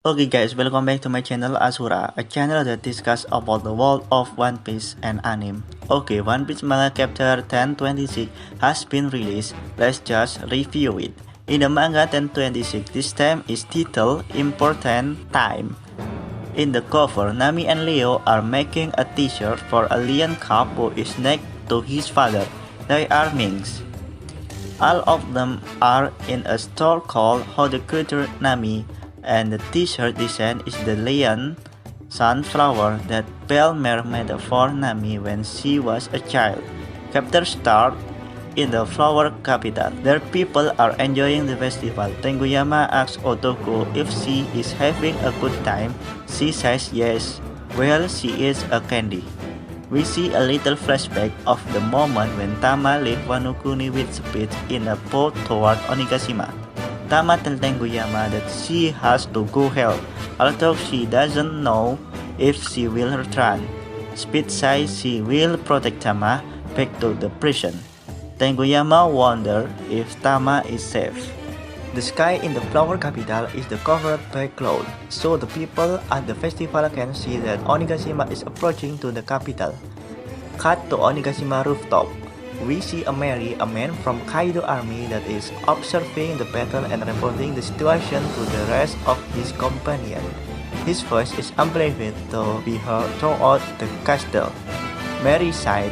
Okay guys, welcome back to my channel Asura, a channel that discusses about the world of One Piece and anime. Okay, One Piece manga chapter 1026 has been released. Let's just review it. In the manga 1026, this time is titled Important Time. In the cover, Nami and Leo are making a t-shirt for a lion cub who is next to his father. They are minks. All of them are in a store called Haute Couture Nami, and the t-shirt design is the lion sunflower that Belle-Mère made for Nami when she was a child. Chapter start in the flower capital. Their people are enjoying the festival. Tenguyama asks Otoko if she is having a good time. She says yes. Well, she is a candy. We see a little flashback of the moment when Tama left Wano Kuni with speed in a boat toward Onigashima. Tama tells Tenguyama that she has to go help, although she doesn't know if she will return. Speed says she will protect Tama back to the prison. Tenguyama wonders if Tama is safe. The sky in the flower capital is covered by clouds, so the people at the festival can see that Onigashima is approaching to the capital. Cut to Onigashima rooftop. We see a man from Kaido army that is observing the battle and reporting the situation to the rest of his companions. His voice is amplified to be heard throughout the castle. Mary side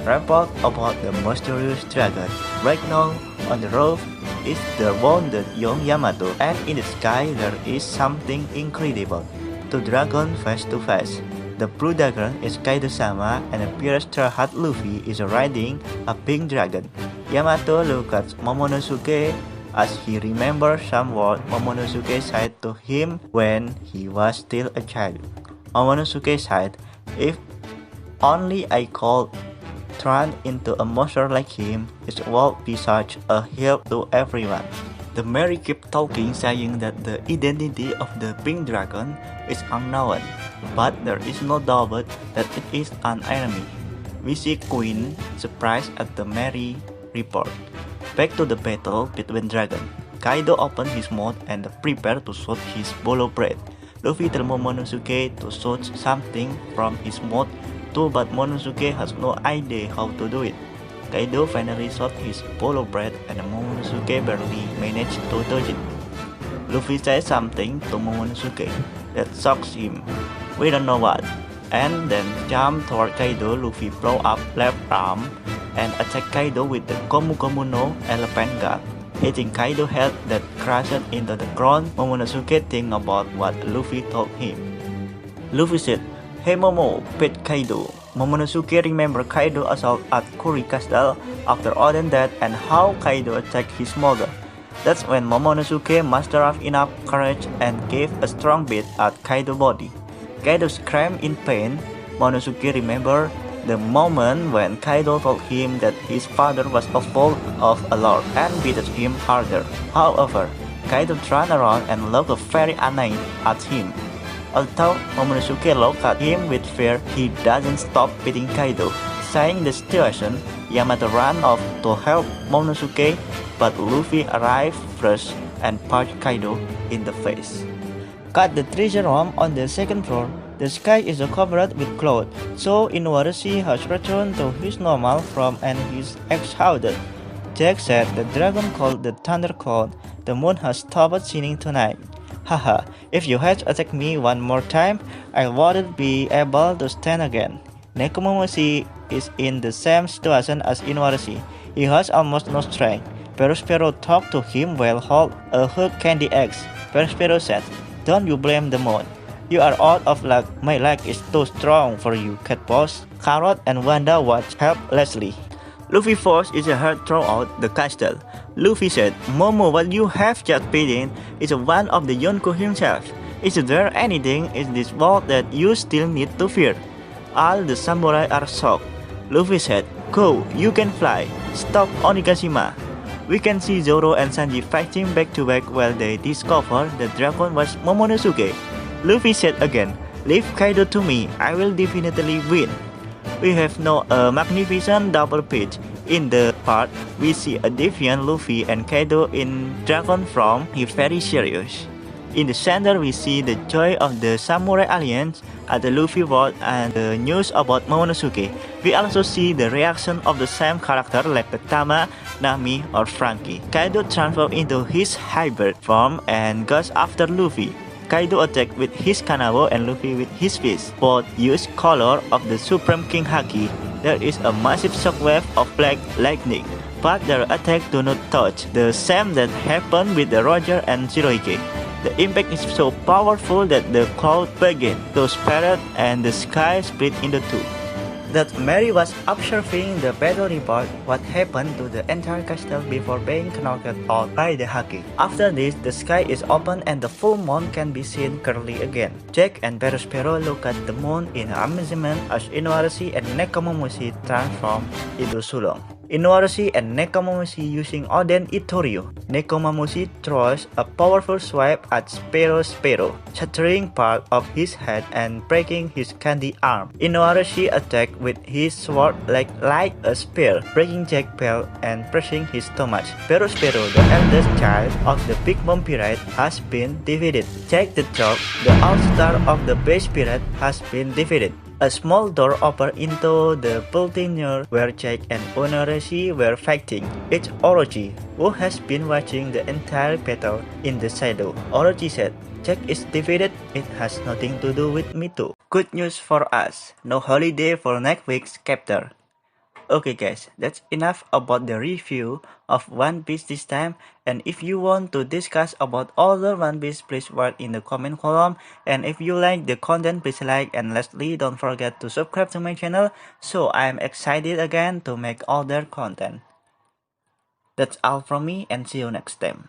report about the mysterious dragon. Right now, on the roof is the wounded young Yamato, and in the sky there is something incredible. Two dragons face to face. The blue dragon is Kaido-sama, and a pure straw hat Luffy is riding a pink dragon. Yamato looks at Momonosuke as he remembers some words Momonosuke said to him when he was still a child. Momonosuke said, "If only I could turn into a monster like him, it would be such a help to everyone." The Mary keeps talking, saying that the identity of the pink dragon is unknown, but there is no doubt that it is an enemy. We see Queen surprised at the Mary report. Back to the battle between dragons. Kaido opens his mouth and prepares to shoot his bolo bread. Luffy tells Momonosuke to shoot something from his mouth too, but Momonosuke has no idea how to do it. Kaido finally shot his bolo bread and Momonosuke barely managed to dodge it. Luffy says something to Momonosuke that shocks him. We don't know what. And then jump toward Kaido. Luffy blow up left arm and attack Kaido with the Gomu Gomu no elephant gun, hitting Kaido head that crashed into the ground. Momonosuke thinks about what Luffy told him. Luffy said, "Hey Momo, pet Kaido." Momonosuke remembers Kaido assault at Kuri Castle after Oden death and how Kaido attacked his mother. That's when Momonosuke mustered enough courage and gave a strong beat at Kaido's body. Kaido screamed in pain. Momonosuke remembers the moment when Kaido told him that his father was a fool of a lord and beat him harder. However, Kaido turned around and looked very annoyed at him. Although Momonosuke looks at him with fear, he doesn't stop beating Kaido. Seeing the situation, Yamato ran off to help Momonosuke, but Luffy arrived first and punched Kaido in the face. Cut the treasure room on the second floor. The sky is covered with clouds, so Inuarashi has returned to his normal form and is exhausted. Jack said the dragon called the Thunder Cloud. The moon has stopped shining tonight. Haha, if you had attacked me one more time, I wouldn't be able to stand again. Nekomamushi is in the same situation as Inuarashi. He has almost no strength. Perospero talked to him while holding a hook candy eggs. Perospero said, "Don't you blame the moon. You are out of luck. My leg is too strong for you, cat boss." Carrot and Wanda watch helplessly. Luffy forced his head throughout the castle. Luffy said, "Momo, what you have just beaten is one of the Yonko himself. Is there anything in this world that you still need to fear?" All the samurai are shocked. Luffy said, "Go, you can fly. Stop Onigashima." We can see Zoro and Sanji fighting back to back while they discover the dragon was Momonosuke. Luffy said again, "Leave Kaido to me, I will definitely win." we have now a magnificent double pitch. In the part, we see a defiant Luffy and Kaido in dragon form. He very serious. In the center, we see the joy of the Samurai Alliance at the Luffy world and the news about Momonosuke. We also see the reaction of the same character like Tama, Nami, or Frankie. Kaido transforms into his hybrid form and goes after Luffy. Kaido attacks with his Kanabo and Luffy with his fist. Both use color of the Supreme King Haki. There is a massive shockwave of black lightning, but their attack do not touch, the same that happened with the Roger and Shirohige. The impact is so powerful that the cloud began to spread and the sky split into two. That Mary was observing the battle report what happened to the entire castle before being knocked out by the haki. After this, the sky is open and the full moon can be seen clearly again. Jack and Perospero look at the moon in amazement as Inuarashi and Nekomamushi transform into Sulong. Inuarashi and Nekomamushi using Oden Itoryu. Nekomamushi throws a powerful swipe at Spero, shattering part of his head and breaking his candy arm. Inuarashi attacks with his sword like a spear, breaking Jack's belt and pressing his stomach. Perospero, the eldest child of the Big Mom Pirate, has been defeated. Jack the Chalk, the all-star of the Base Pirate, has been defeated. A small door opened into the building near where Jack and Inuarashi were fighting. It's Orochi, who has been watching the entire battle in the shadow. Orochi said, "Jack is defeated, it has nothing to do with me too." Good news for us, no holiday for next week's chapter. Okay guys, that's enough about the review of One Piece this time, and if you want to discuss about other One Piece, please write in the comment column, and if you like the content, please like, and lastly don't forget to subscribe to my channel, so I am excited again to make other content. That's all from me and see you next time.